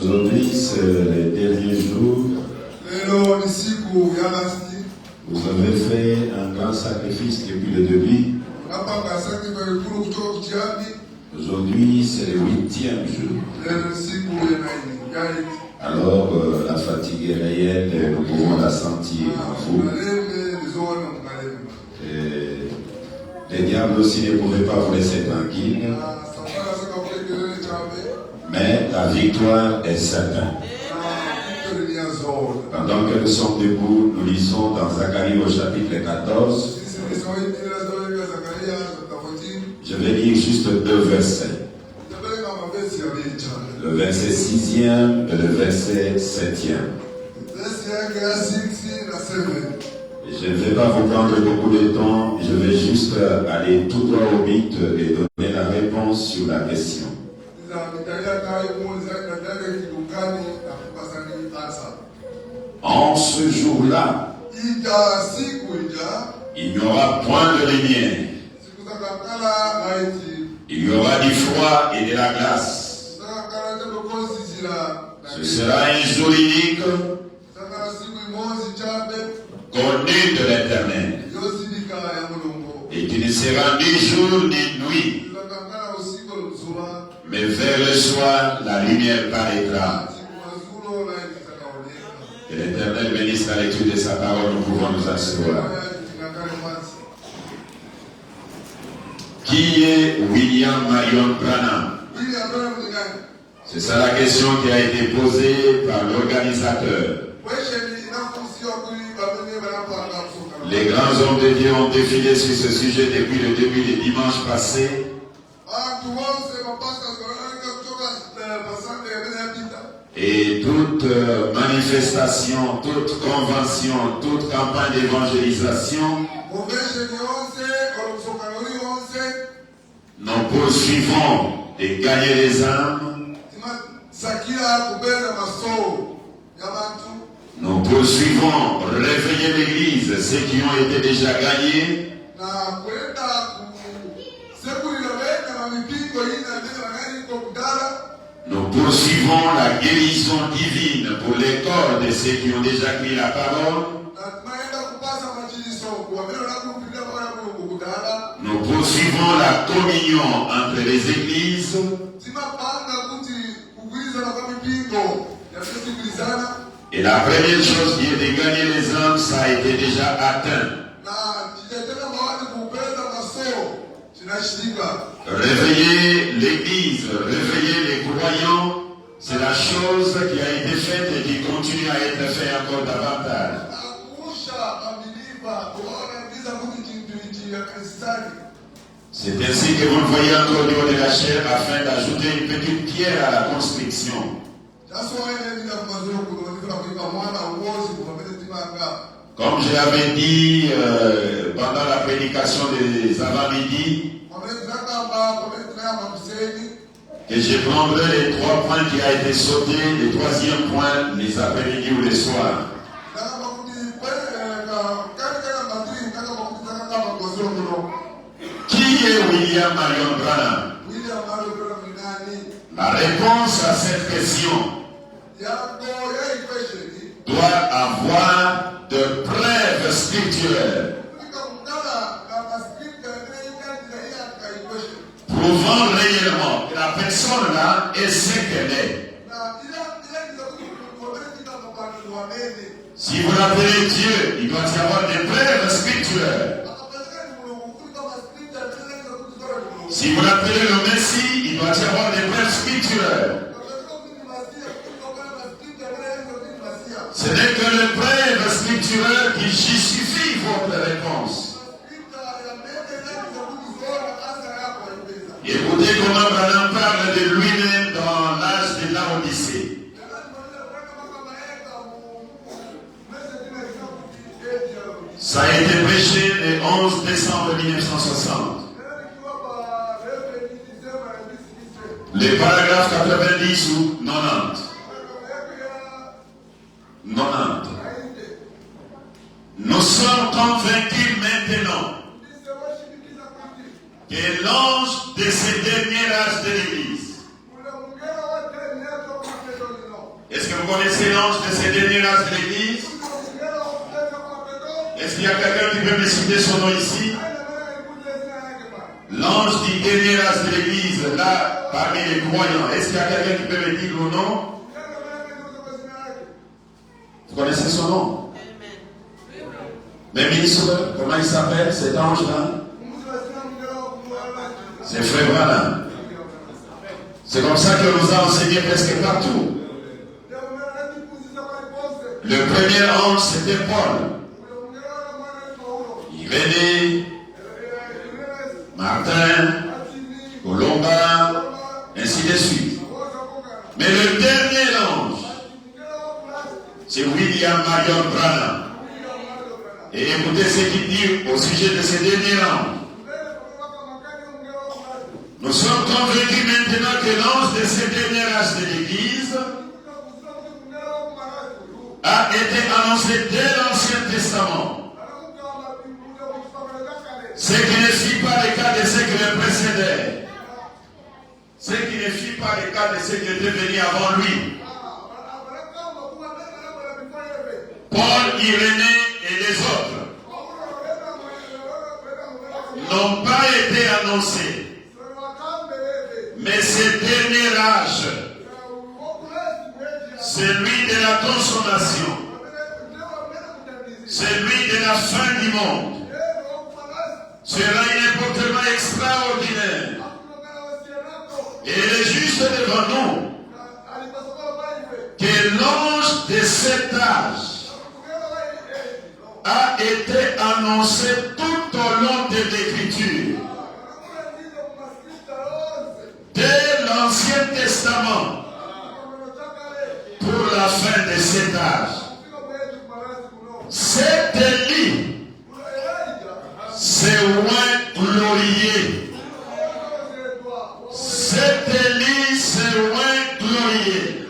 Aujourd'hui, c'est les derniers jours. Vous avez fait un grand sacrifice depuis le début. Aujourd'hui, c'est le 8e jour. Alors, la fatigue est réelle, nous pouvons la sentir en vous. Et les diables aussi ne pouvaient pas vous laisser tranquille. Mais la victoire est certaine. Pendant que nous sommes debout, nous lisons dans Zacharie au chapitre 14. Je vais lire juste 2 versets. Le verset 6e et le verset 7e. Je ne vais pas vous prendre beaucoup de temps, je vais juste aller tout droit au but et donner la réponse sur la question. En ce jour-là, il n'y aura point de lumière. Il y aura du froid et de la glace. Ce sera un jour unique, connu de l'Éternel. Et tu ne seras ni jour ni nuit. Mais vers le soir, la lumière paraîtra. Que l'Éternel bénisse la lecture de sa parole, nous pouvons nous asseoir. Qui est William Marion Branham? C'est ça la question qui a été posée par l'organisateur. Les grands hommes de Dieu ont défilé sur ce sujet depuis le début du dimanche passé. Et toute manifestation, toute convention, toute campagne d'évangélisation, nous poursuivons de gagner les âmes. Nous poursuivons réveiller l'Église, ceux qui ont été déjà gagnés. Nous poursuivons la guérison divine pour les corps de ceux qui ont déjà pris la parole. Nous poursuivons la communion entre les églises. Et la première chose qui est de gagner les âmes, ça a été déjà atteint. Réveiller l'Église, réveiller les croyants, c'est la chose qui a été faite et qui continue à être faite encore davantage. C'est ainsi que vous le voyez encore au niveau de la chair afin d'ajouter une petite pierre à la construction. Comme je l'avais dit pendant la prédication des avant-midi, que je prendrai les 3 points qui ont été sautés, le 3e point, les après-midi ou les soirs. Qui est William Marion Branham? La réponse à cette question doit avoir de preuves spirituelles prouvant réellement que la personne là est ce qu'elle est. Si vous l'appelez Dieu, il doit y avoir des preuves spirituelles. Si vous l'appelez le Messie, il doit y avoir des preuves spirituelles. Ce n'est que les preuves spirituelles qui justifient votre réponse. Écoutez comment Branham parle de lui-même dans l'âge de l'Odyssée. Ça a été prêché le 11 décembre 1960. Les paragraphes 90 ou 90. 90. Nous sommes convaincus maintenant que l'ange de ce dernier âge de l'Église vous connaissez l'ange de ces derniers âges de l'église? Est-ce qu'il y a quelqu'un qui peut me citer son nom ici? L'ange du dernier âge de l'église, là, parmi les croyants. Est-ce qu'il y a quelqu'un qui peut me dire le nom? Vous connaissez son nom? Mais ministre, comment il s'appelle cet ange-là? C'est Frère Branham. C'est comme ça que nous a enseigné presque partout. Le premier ange, c'était Paul. Il venait, Martin, Colomba, ainsi de suite. Mais le dernier ange, c'est William Marion Branham. Et écoutez ce qu'il dit au sujet de ce dernier ange. Nous sommes convaincus maintenant que l'ange de ce dernier âge de l'Église a été annoncé dès l'Ancien Testament. Ce qui ne fut pas le cas de ceux qui le précédaient. Ce qui ne fut pas le cas de ceux qui étaient venus avant lui. Paul, Irénée et les autres n'ont pas été annoncés. Mais ce dernier âge, celui de la consommation, celui de la fin du monde, sera un époquement extraordinaire. Et il est juste devant nous que l'ange de cet âge a été annoncé tout au long de l'Écriture. Dès l'Ancien Testament, pour la fin de cet âge, cet Élie, c'est loin glorieux. Cet Élie, c'est loin glorieux.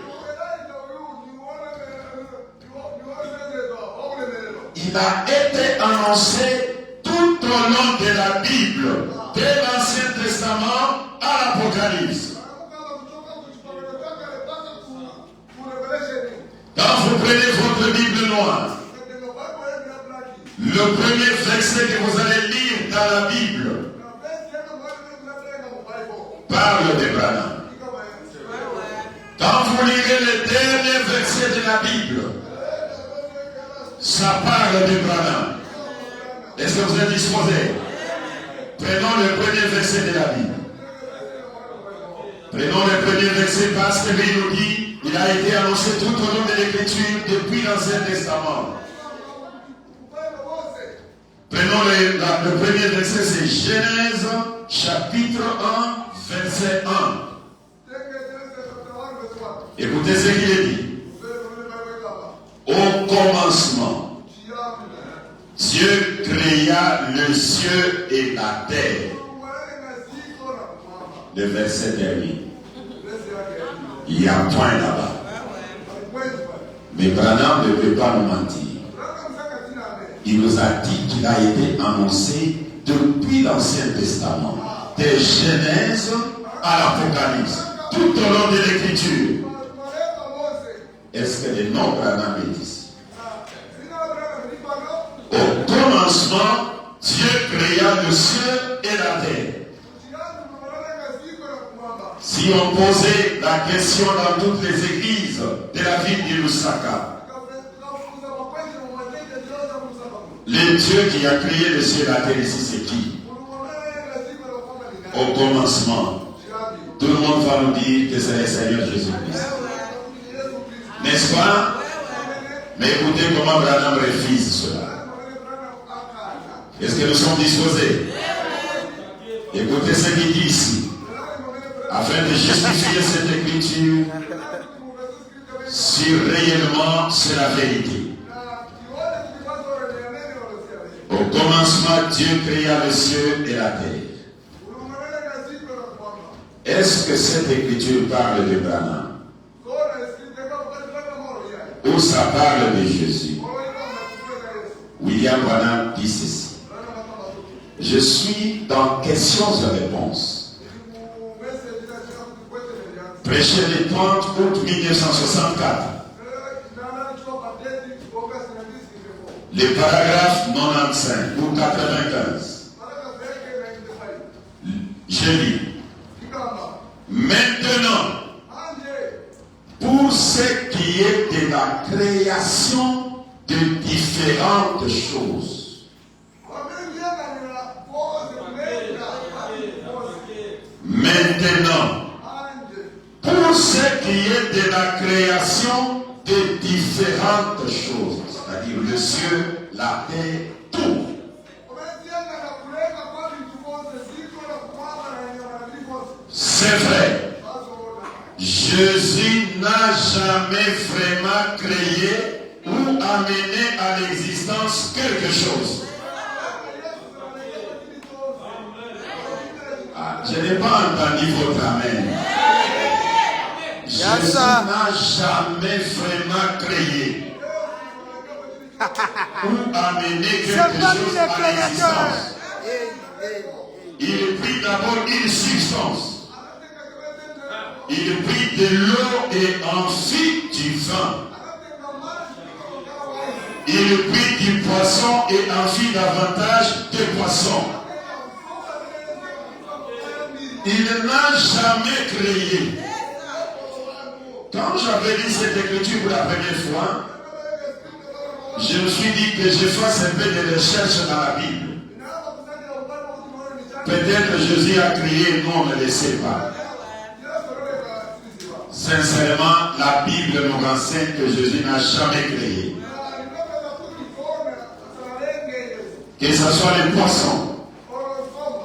Il a été annoncé tout au long de la Bible, dès l'Ancien Testament à l'Apocalypse. Quand vous prenez votre Bible noire, le premier verset que vous allez lire dans la Bible parle de Branham. Quand vous lirez le dernier verset de la Bible, ça parle de Branham. Est-ce que vous êtes disposés? Prenons le premier verset de la Bible. Prenons le premier verset parce que il nous dit, il a été annoncé tout au long de l'Écriture depuis l'Ancien Testament. Prenons le premier verset, c'est Genèse chapitre 1, verset 1. Écoutez ce qu'il est dit. Au commencement, Dieu créa le ciel et la terre. Le verset dernier. Il y a un point là-bas. Mais Branham ne peut pas nous mentir. Il nous a dit qu'il a été annoncé depuis l'Ancien Testament, de Genèse à l'Apocalypse, tout au long de l'Écriture. Est-ce que le nom Branham est ici? Au commencement, Dieu créa le ciel et la terre. Si on posait la question dans toutes les églises de la ville de Lusaka, le Dieu qui a créé le ciel et la terre ici, c'est qui? Au commencement, tout le monde va nous dire que c'est le Seigneur Jésus-Christ. N'est-ce pas? Mais écoutez comment Branham refuse cela. Est-ce que nous sommes disposés? Écoutez ce qu'il dit ici. Afin de justifier cette écriture, si réellement c'est la vérité. Au commencement, Dieu créa le ciel et la terre. Est-ce que cette écriture parle de Branham? Ou ça parle de Jésus? William Branham dit ceci. Je suis dans questions et réponses. Prêché le 30 août 1964. Les paragraphes 95 ou 95. Je lis. Maintenant, pour ce qui est de la création de différentes choses. Maintenant, pour ce qui est de la création de différentes choses, c'est-à-dire le ciel, la terre, tout. C'est vrai. Jésus n'a jamais vraiment créé ou amené à l'existence quelque chose. Ah, je n'ai pas entendu votre amen. Jésus n'a jamais vraiment créé ou amené quelque chose à l'existence. Il prit d'abord une substance. Il prit de l'eau et en fit du vin. Il prit du poisson et en fit davantage de poissons. Il n'a jamais créé. Quand j'avais lu cette écriture pour la première fois, je me suis dit que je fasse un peu de recherche dans la Bible. Peut-être Jésus a créé, nous on ne le sait pas. Sincèrement, la Bible nous renseigne que Jésus n'a jamais créé. Que ce soit les poissons,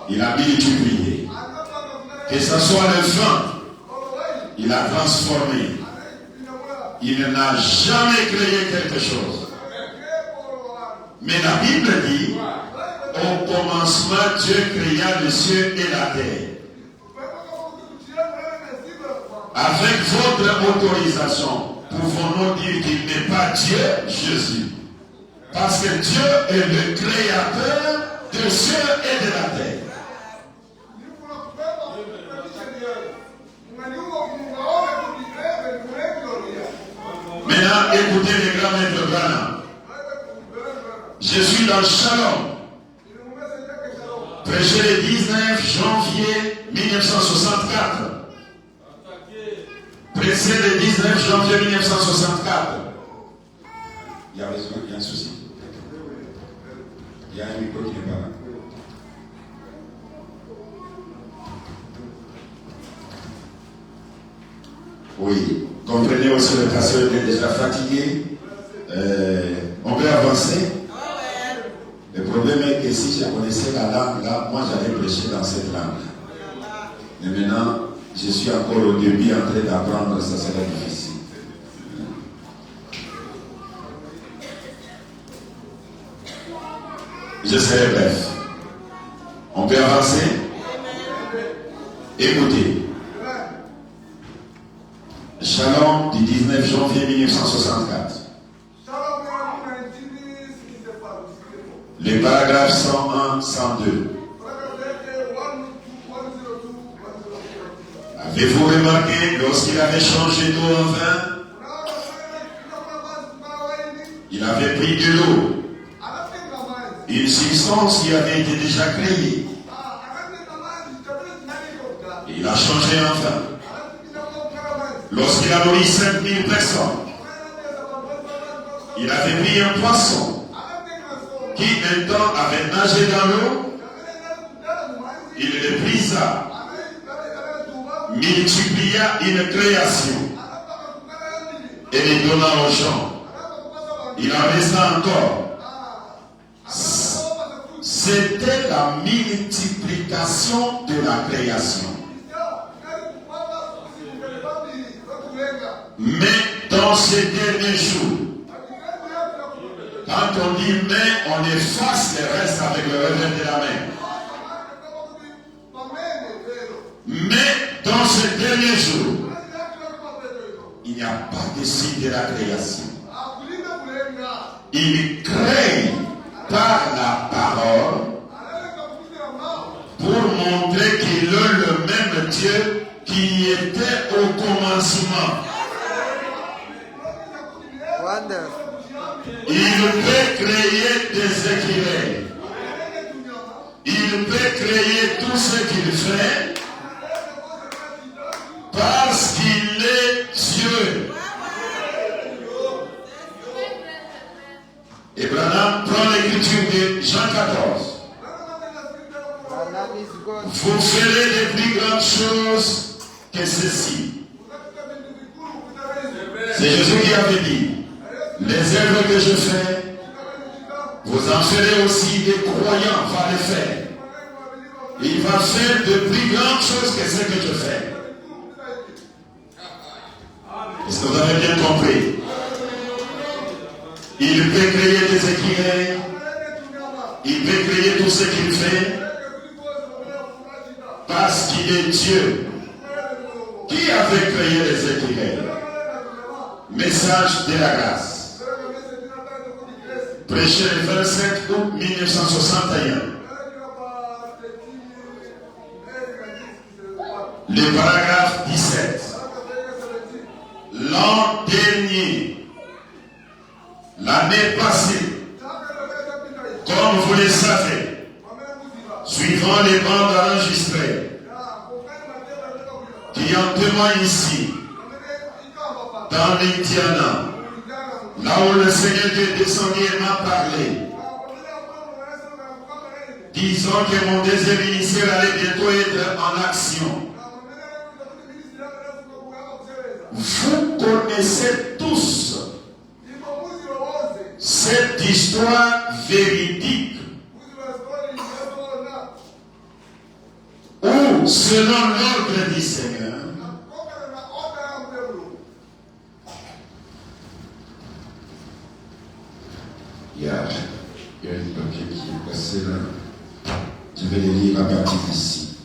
il a multiplié. Que ce soit le vin, il a transformé. Il n'a jamais créé quelque chose. Mais la Bible dit, au commencement, Dieu créa le ciel et la terre. Avec votre autorisation, pouvons-nous dire qu'il n'est pas Dieu, Jésus? Parce que Dieu est le créateur du ciel et de la terre. Maintenant, écoutez les grands maîtres Branham. Je suis dans Shalom. Prêché le 19 janvier 1964. Prêché le 19 janvier 1964. Il y a besoin, il y a un souci. Il y a un micro qui n'est pas là. Oui, comprenez aussi le pasteur est déjà fatigué. On peut avancer. Le problème est que si je connaissais la langue, là, moi j'allais prêcher dans cette langue. Mais maintenant, je suis encore au début en train d'apprendre, ça sera difficile. Je serai bref. On peut avancer? Écoutez. Shalom du 19 janvier 1964. Les paragraphes 101, 102. Avez-vous remarqué, lorsqu'il avait changé d'eau en vin, il avait pris de l'eau, une substance qui avait été déjà créée. Il a changé en vin. Lorsqu'il a nourri 5000 personnes, il avait pris un poisson qui un temps avait nagé dans l'eau, il le brisa, multiplia une création et les donna aux gens. Il en resta encore. C'était la multiplication de la création. Mais dans ces derniers jours, quand on dit mais, on efface le reste avec le revers de la main. Mais dans ces derniers jours, il n'y a pas de signe de la création. Il crée par la parole pour montrer qu'il est le même Dieu qui était au commencement. Il peut créer des équilibres. Il peut créer tout ce qu'il fait parce qu'il est Dieu. Et Branham prend l'écriture de Jean 14. Vous ferez des plus grandes choses que ceci. C'est Jésus qui avait dit, les œuvres que je fais, vous en ferez aussi des croyants, va les faire. Il va faire de plus grandes choses que ce que je fais. Est-ce que vous avez bien compris? Il peut créer des équilibres. Il peut créer tout ce qu'il fait parce qu'il est Dieu. Qui avait créé les équilibres? Message de la grâce. Prêché le 27 août 1961. Le paragraphe 17. L'an dernier, l'année passée, comme vous le savez, suivant les bandes enregistrées, qui en témoignent ici, dans l'Indiana, là où le Seigneur est descendu et m'a parlé, disant que mon désir initial allait bientôt être en action. Vous connaissez tous cette histoire véridique où, selon l'ordre du Seigneur, il y a une papier qui est passé là. Je vais les lire à partir d'ici.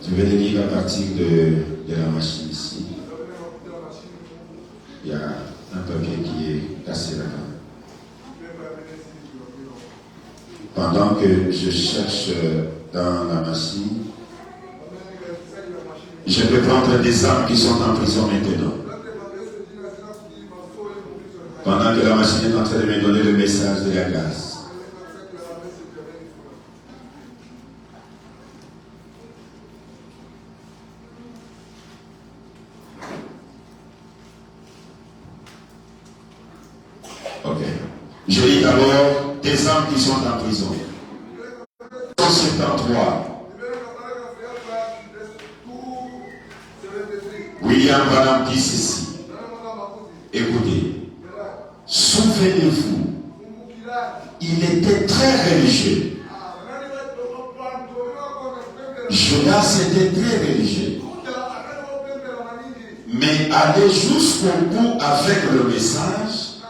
Je vais les lire à partir de la machine ici. Il y a un papier qui est cassé là-dedans. Pendant que je cherche dans la machine, je peux prendre des âmes qui sont en prison maintenant. Pendant que la machine est en train de me donner le message de la grâce. Ok. Je lis d'abord des âmes qui sont en prison. 173. William Branham dit ceci. Écoutez. Souvenez-vous, il était très religieux. Jonas était très religieux. Mais aller jusqu'au bout avec le message,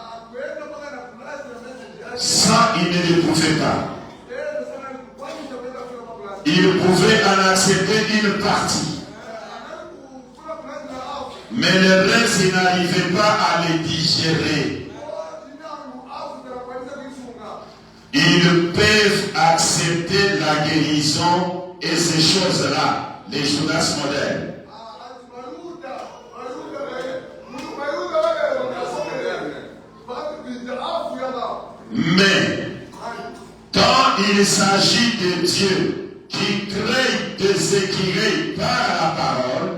ça, il ne le pouvait pas. Il pouvait en accepter une partie. Mais le reste, il n'arrivait pas à les digérer. Ils peuvent accepter la guérison et ces choses-là, les Jonas modernes. Mais quand il s'agit de Dieu qui crée des équilibres par la parole,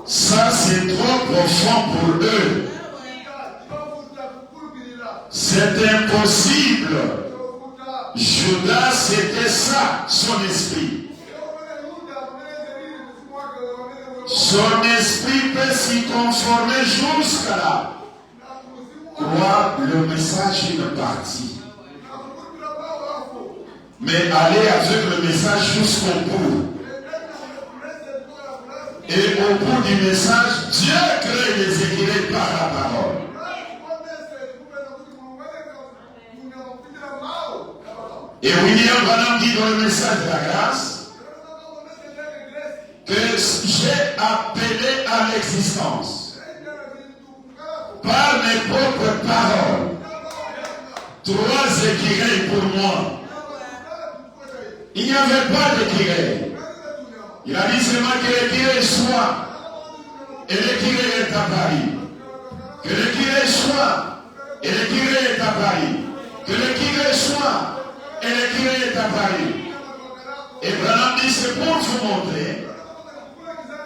ça c'est trop profond pour eux. C'est impossible. Judas, c'était ça, son esprit. Son esprit peut s'y conformer jusqu'à là. Croire le message une partie. Mais aller avec le message jusqu'au bout. Et au bout du message, Dieu crée les équilibres par la parole. Et William Branham dit dans le message de la grâce que j'ai appelé à l'existence par mes propres paroles 3 équilibres pour moi. Il n'y avait pas d'équilibre. Il a dit seulement que le Kiré soit. Et le Kiré est à Paris. Que le Kiré soit. Et le Kiré est à Paris. Que le Kiré soit. Et le Kiré est à Paris. Et Branham dit c'est pour vous montrer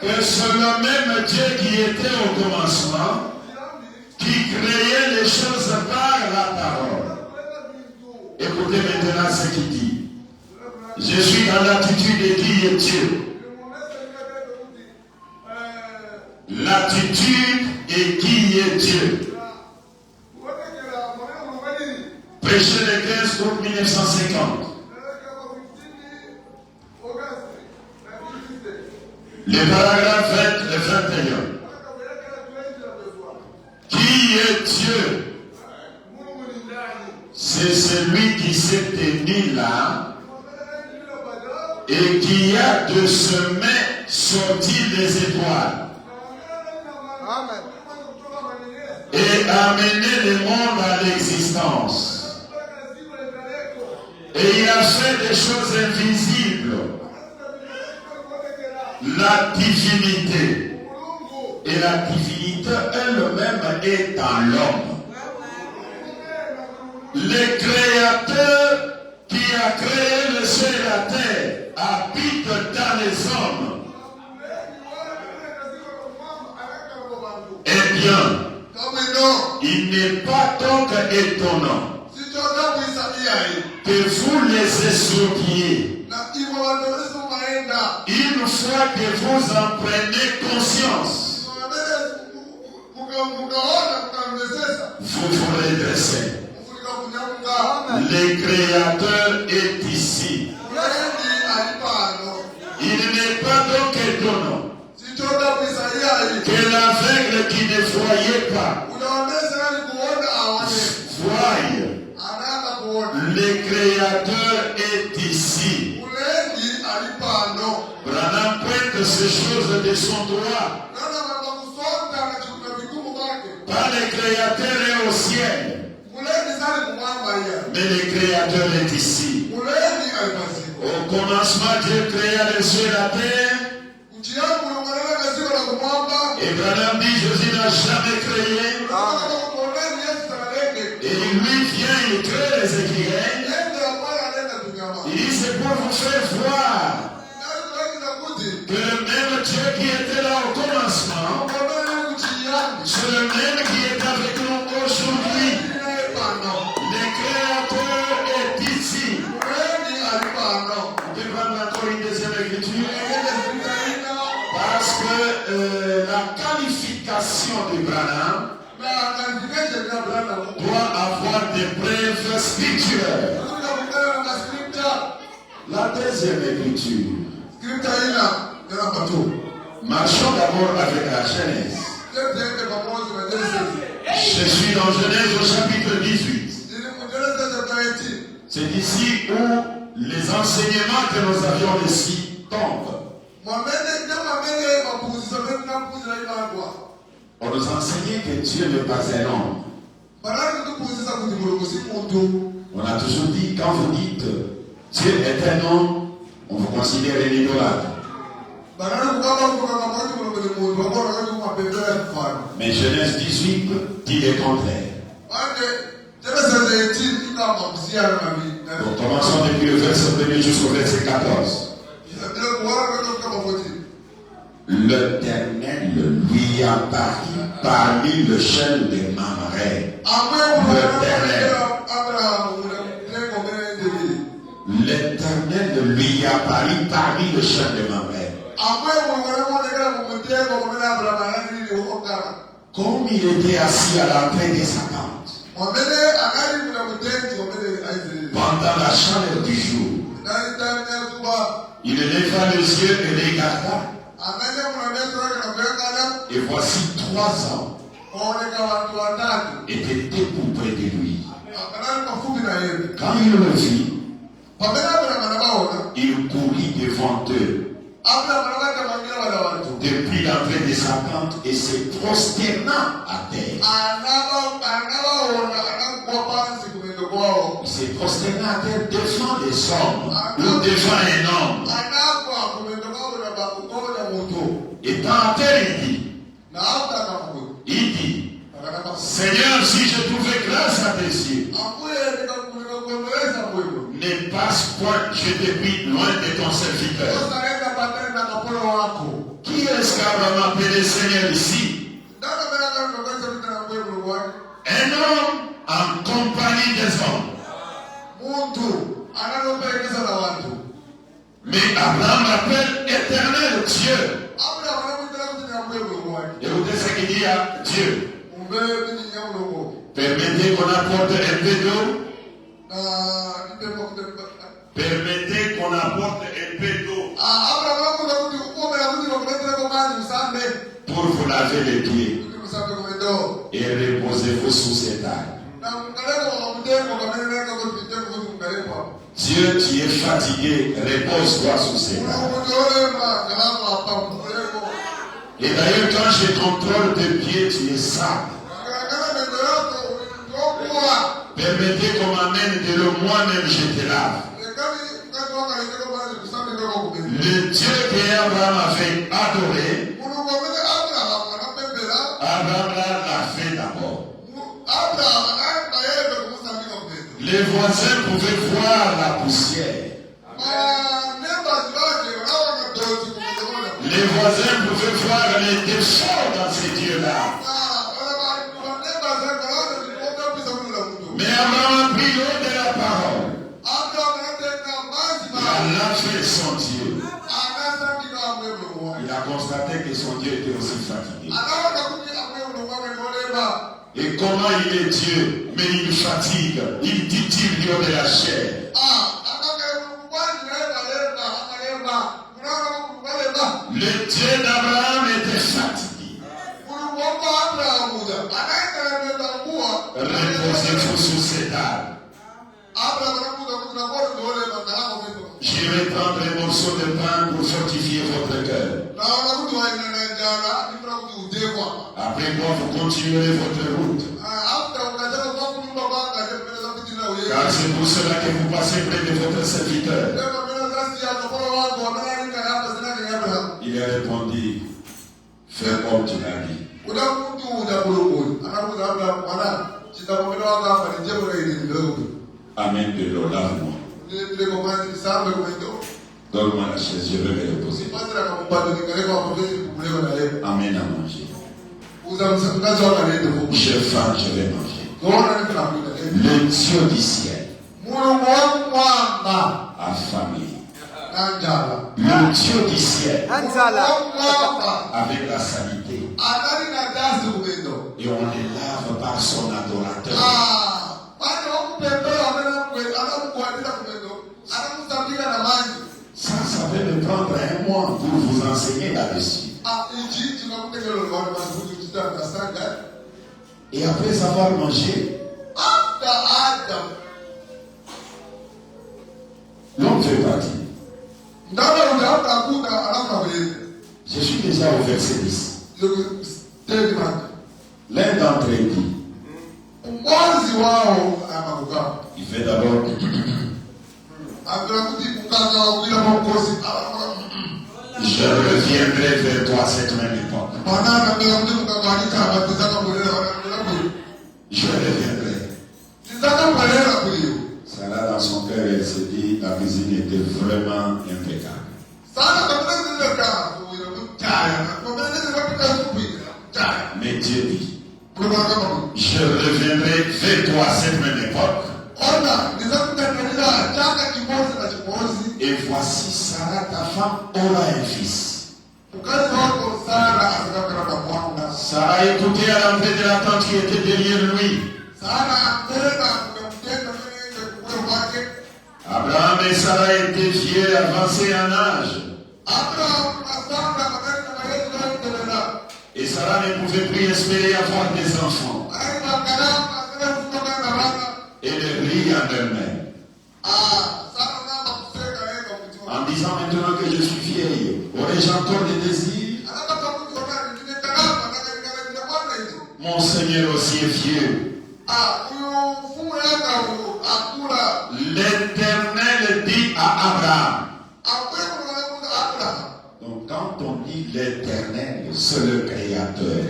que c'est le même Dieu qui était au commencement, qui créait les choses par la parole. Écoutez maintenant ce qu'il dit. Je suis dans l'attitude de qui est Dieu. L'attitude et qui est Dieu. Prêcher le 15 août 1950. Le paragraphe 20 et 21. Qui est Dieu? C'est celui qui s'est tenu là et qui a de semai sorti les étoiles. Et amené le monde à l'existence. Et il a fait des choses invisibles. La divinité. Et la divinité elle-même est dans l'homme. Le Créateur qui a créé le ciel et la terre habite dans les hommes. Eh bien, il n'est pas donc étonnant que vous les estropiez une fois que vous en prenez conscience. Vous vous redressez. Le Créateur est ici. Il n'est pas donc étonnant que l'aveugle qui ne voyait pas voie. Le Créateur est ici. Branham pointe ces choses de son droit. Pas le Créateur est au ciel. Mais le Créateur est ici. Au commencement, Dieu créa les cieux et la terre. Et Branham dit, Jésus n'a jamais créé. Et lui vient, il crée les écrivains. Il dit, c'est pour vous faire voir que le même Dieu qui était là au commencement, c'est le même qui est avec nous aujourd'hui. Le Créateur est ici. On peut prendre encore une deuxième écriture. Parce que la qualification de Branham doit avoir des preuves spirituelles. La deuxième écriture. Marchons d'abord avec la Genèse. Je suis dans Genèse au chapitre 18. C'est ici où les enseignements que nous avions ici tombent. On nous enseignait que Dieu n'est pas un homme. On a toujours dit, quand vous dites Dieu est un homme, on vous considère un idolâtre. Mais Genèse 18 dit le contraire. Donc commençons depuis le verset 1 jusqu'au verset 14. L'Éternel lui apparut parmi le chêne de Mamré. L'Éternel lui apparut parmi le chêne de Mamré. Comme il était assis à l'entrée de sa tente, pendant la chaleur du jour, il leva les yeux et regarda. Et voici 3 hommes étaient debout près de lui. Quand il le vit, il courut devant eux depuis l'entrée de sa tente et se prosterna à terre. Il se prosterna à terre devant les hommes ou devant un homme. Étant à terre, il dit, Seigneur, si je trouvais grâce à tes yeux, ne passe point, je te prie, loin de ton serviteur. Qui est-ce qu'Abraham appelé Seigneur ici? Un homme en compagnie des hommes. Mais Abraham appelle éternel Dieu. Écoutez ce qu'il dit à Dieu. Permettez qu'on apporte un peu d'eau. Permettez qu'on apporte un peu d'eau pour vous laver les pieds et reposez-vous sous cette arbre. Dieu, tu es fatigué, repose-toi sous cette arbre. Et d'ailleurs, quand je contrôle tes pieds, tu es sale. Permettez qu'on m'amène de l'eau, moi-même je te lave. Le Dieu qu'Abraham avait adoré, Abraham l'a fait d'abord. Les voisins pouvaient voir la poussière. Les voisins pouvaient voir les défauts dans ces dieux-là. Mais Abraham a pris l'eau de la parole. Il a lavé son Dieu. Il a constaté que son Dieu était aussi fatigué. Et comment il est Dieu, mais il fatigue, il titille de la chair. Le Dieu d'Abraham était fatigué. Reposez-vous sous cet arbre. J'irai prendre un morceau de pain pour fortifier votre cœur. Après quoi, vous continuerez votre route. Car c'est pour cela que vous passez près de votre serviteur. Il a répondu, fais comme tu l'as dit. Amen de l'eau, lave-moi. Donne-moi la chaise, je vais me reposer. Amen à manger. J'ai faim, je vais manger. Le Dieu du ciel affamé. Le Dieu du ciel avec la salité. Et on les lave par son adorateur. Ça va me prendre un mois pour vous enseigner là-dessus. Et après avoir mangé, l'homme fait partie. Je suis déjà au verset 10. L'un d'entre eux dit, il fait d'abord je reviendrai vers toi à cette même époque. Je reviendrai. Sarah dans son cœur, elle se dit, la cuisine était vraiment impeccable. Mais Dieu dit, je reviendrai vers toi à cette même époque. Et voici Sarah, ta femme, aura un fils. Sarah écoutait à l'entrée de la tente qui était derrière lui. Abraham et Sarah étaient vieux, avancés en âge. Et Sarah ne pouvait plus espérer avoir des enfants. Et elle rit en elle-même. En disant maintenant que je suis vieille, aurais-je encore des désirs? Mon Seigneur aussi est vieux. L'Éternel dit à Abraham. Donc quand on l'Éternel, c'est le Créateur.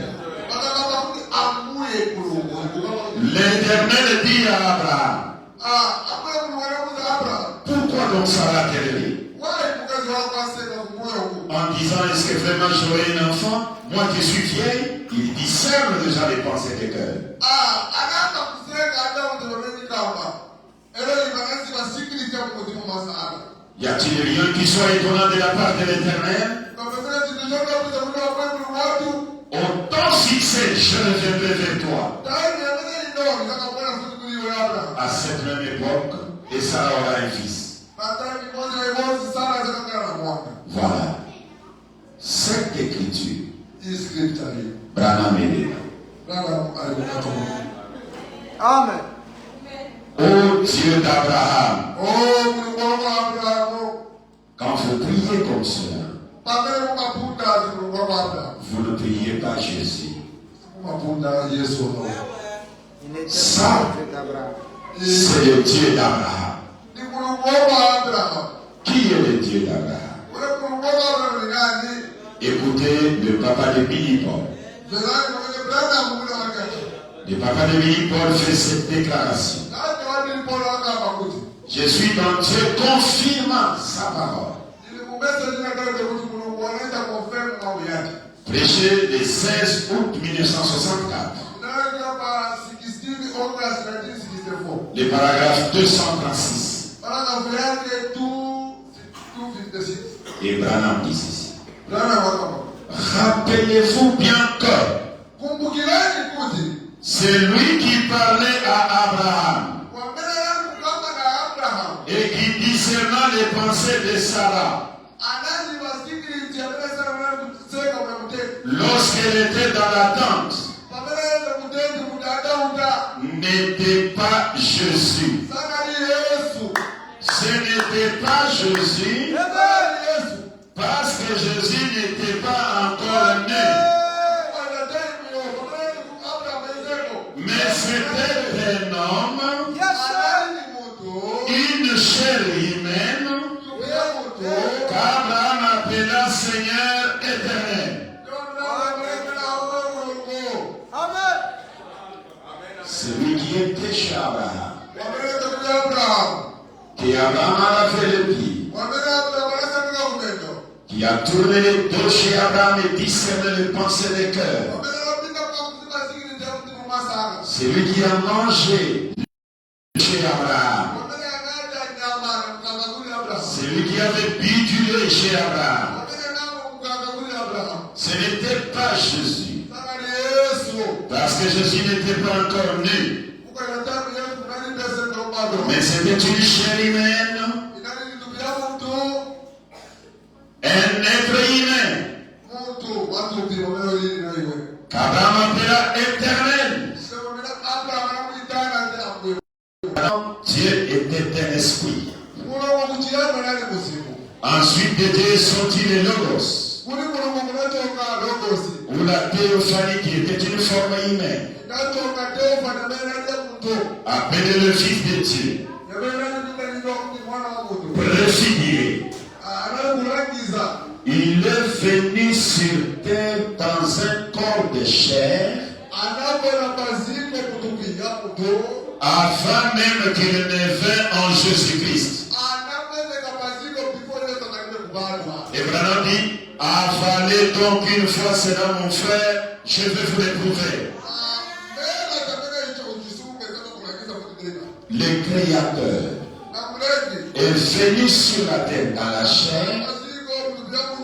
L'Éternel dit à Abraham, pourquoi donc Sarah t'aimerait? En disant, est-ce que vraiment j'aurai un enfant? Moi qui suis vieille, il discerne déjà les pensées des cœurs. Y a-t-il rien qui soit étonnant de la part de l'Éternel? Autant fixé, je reviendrai vers toi. À cette même époque, et Sarah aura un fils. Voilà. Cette écriture, Branham est là. Amen. Ô Dieu d'Abraham, quand vous priez comme cela, vous ne priez pas Jésus. Ça, c'est le Dieu d'Abraham. Qui est le Dieu d'Abraham? Écoutez le papa de Billy Paul. Le papa de Billy Paul fait cette déclaration. Je suis dans Dieu confirmant sa parole. Prêché le 16 août 1964. Le paragraphe 236. Et Branham dit ceci. Rappelez-vous bien que c'est lui qui parlait à Abraham et qui discernait les pensées de Sarah lorsqu'elle était dans la tente. N'était pas Jésus. Ce n'était pas Jésus parce que Jésus n'était pas encore né. Mais c'était un homme, une chair humaine, qu'Abraham appela Seigneur éternel. Celui qui était chez Abraham, qui Abraham a fait le pied, qui a tourné les dos chez Abraham et discerné les pensées des cœurs. C'est lui qui a mangé chez Abraham. C'est lui qui avait bu du lait chez Abraham. Ce n'était pas Jésus. Parce que Jésus n'était pas encore né. Mais c'était une chair humaine. Un être humain. Qu'Abraham appela éternel. Dieu était un esprit. Ensuite de Dieu sortit le Logos. Ou la théophanie qui était une forme humaine. Appelé le Fils de Dieu. Préfiguré. Il est venu sur terre dans un corps de chair. Avant même qu'il ne vint en Jésus-Christ. Et Branham dit, avalez donc une fois cela mon frère, je vais vous l'éprouver. Le Créateur est venu sur la terre dans la chair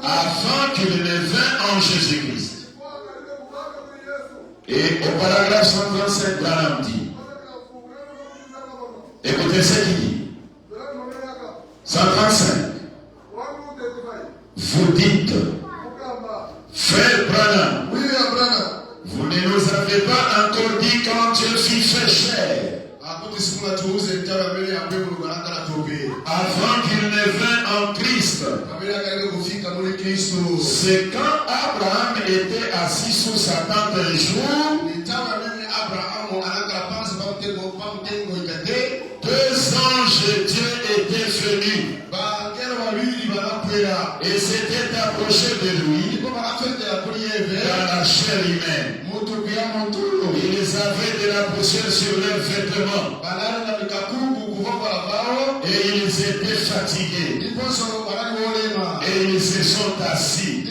avant qu'il ne vint en Jésus-Christ. Et au paragraphe 137, Branham dit, écoutez ce qu'il dit. 135. Vous dites, frère Branham, vous ne nous avez pas encore dit quand Dieu fut fait chair. Avant qu'il ne vint en Christ. C'est quand Abraham était assis sous sa tente un jour. 2 anges de Dieu étaient venus. Et s'était approché de lui dans la chair humaine. Ils avaient de la poussière sur leurs vêtements. Et ils étaient fatigués. Et ils se sont assis.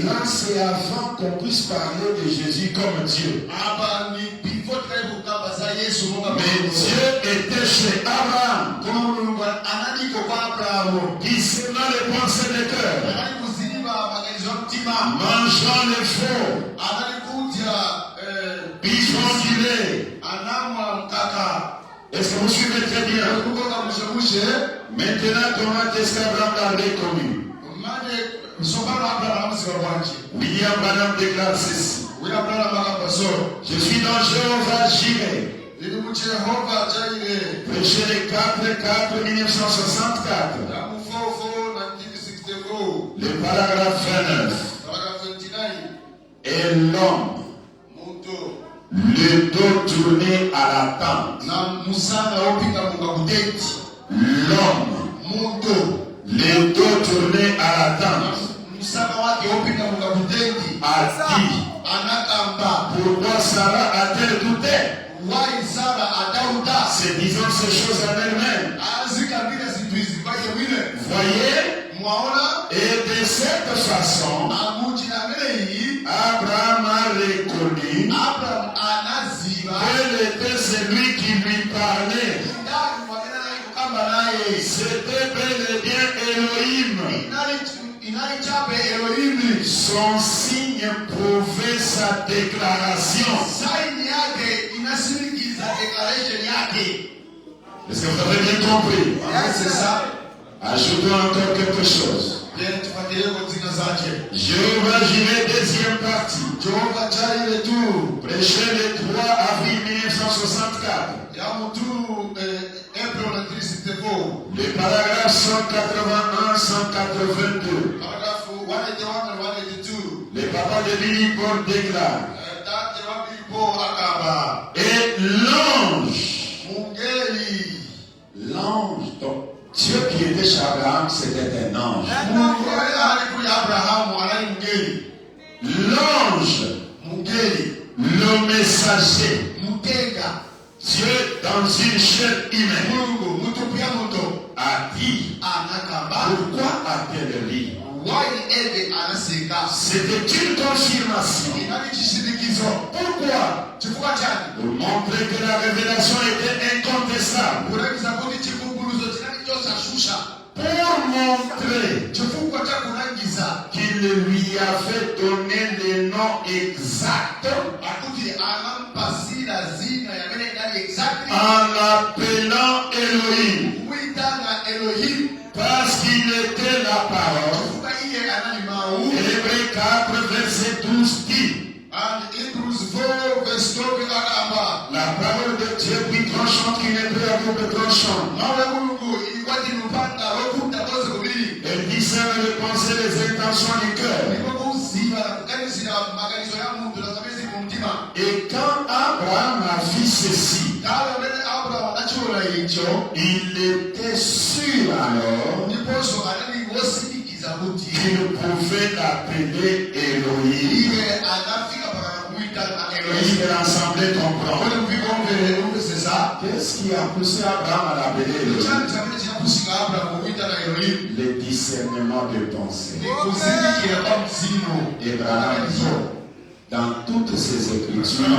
Là, c'est avant qu'on puisse parler de Jésus comme Dieu. Mais Dieu était chez Abraham. Discernant les pensées des cœurs. Mangeant les faux. Buvant du lait. Est-ce que vous suivez très bien? Maintenant, comment est-ce qu'Abraham l'avait connu? William Branham déclare ceci. Je suis dans Jéhovah Jireh. Prêché le 4 1964. Le paragraphe 29. Et l'homme, le dos tourné à la tente. L'homme, le dos tourné à la tente, a dit, pourquoi Sarah a-t-elle douté? C'est disant ces choses en elle-même. Voyez? Et de cette façon, Abraham a reconnu quel était celui qui lui parlait. C'était bel et bien Elohim. Son signe prouvait sa déclaration. Est-ce que vous avez bien compris? C'est ça. Ajoutons encore quelque chose. Jéhovah Jireh, deuxième partie. Prêché le 3 avril 1964. Le paragraphe 181, 182. Le papa de Billy Paul déclare. Et l'ange, donc Dieu qui était chez Abraham, c'était un ange. L'ange, le messager, Dieu dans une chair humaine, a dit, pourquoi a-t-elle ri? C'était une confirmation. Pourquoi? Pour montrer que la révélation était incontestable. Pour montrer qu'il lui avait donné le nom exact en l'appelant Elohim. Parce qu'il était la parole. Hébreux 4, verset 12 dit. La parole de Dieu qui tranchante, qui n'est plus à double tranchant. Elle discerne les pensées, les intentions du cœur. Et quand Abraham a vu ceci, il était sûr alors qu'il pouvait l'appeler Elohim. Et l'Assemblée comprend. Qu'est-ce qui a poussé Abraham à l'appeler Elohim? Le discernement de pensée. Abraham dit, dans toutes ces écritures,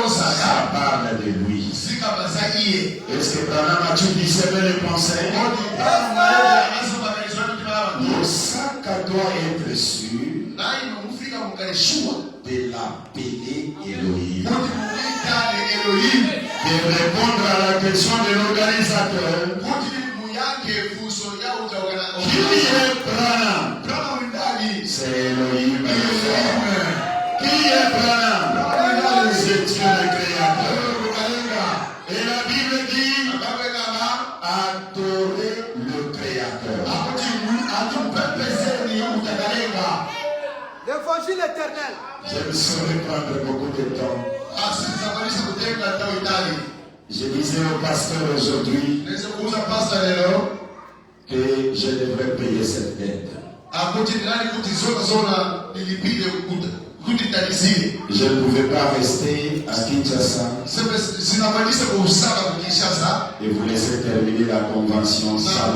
ça parle de lui. Est-ce que Abraham a-tu discerné les pensées? Le sac doit être sûr de l'appeler Elohim. De répondre à la question de l'organisateur. Qui est Branham? C'est Elohim. Qui est Branham? C'est Dieu le Créateur. Et la Bible dit adorer le Créateur. L'évangile éternel. Je ne saurais prendre beaucoup de temps. Je disais au pasteur aujourd'hui, que je devrais payer cette dette. Je ne pouvais pas rester à Kinshasa et vous laisser terminer la convention sans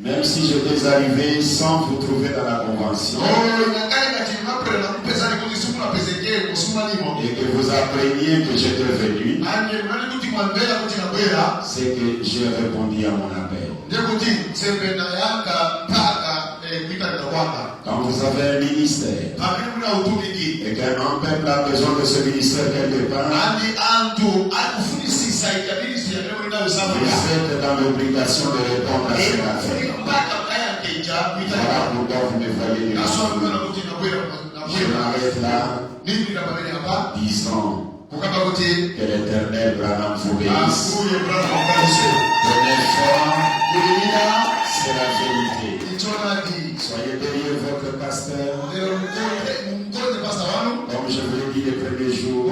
même si j'étais arrivé sans vous trouver dans la convention et que vous appreniez que j'étais venu, c'est que j'ai répondu à mon appel. Quand vous avez un ministère et qu'un peuple a besoin de ce ministère quelque part, vous êtes dans l'obligation de répondre à cet appel. Voilà pourquoi vous me voyez. Je m'arrête là, disant que l'Éternel Branham vous bénisse. Prenez foi, c'est la vérité. Soyez derrière votre pasteur. Comme je vous l'ai dit les premiers jours,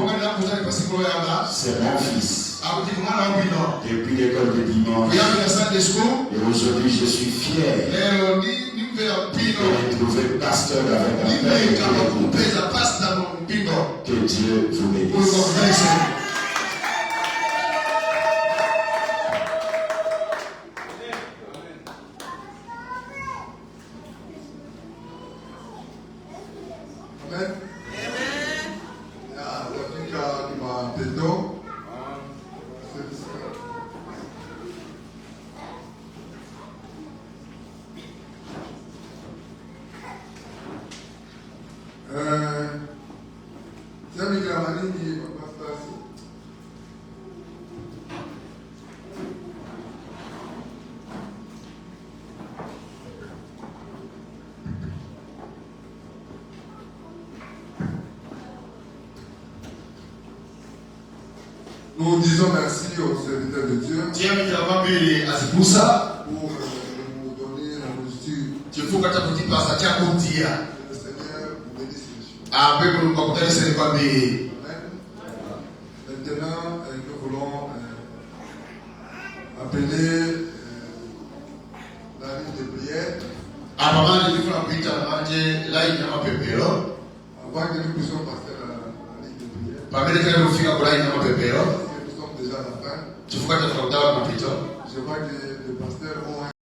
c'est mon fils. Depuis l'école de dimanche. Et aujourd'hui, je suis fier de trouver pasteur avec un père. Que Dieu vous bénisse. Nous disons merci au serviteur de Dieu pour nous donner la nourriture. Que le Seigneur vous bénisse les choses. Maintenant, nous voulons appeler la ligne de prière. Avant que nous puissions passer la ligne de prière. Nous sommes déjà à la fin. Je vois que les pasteurs ont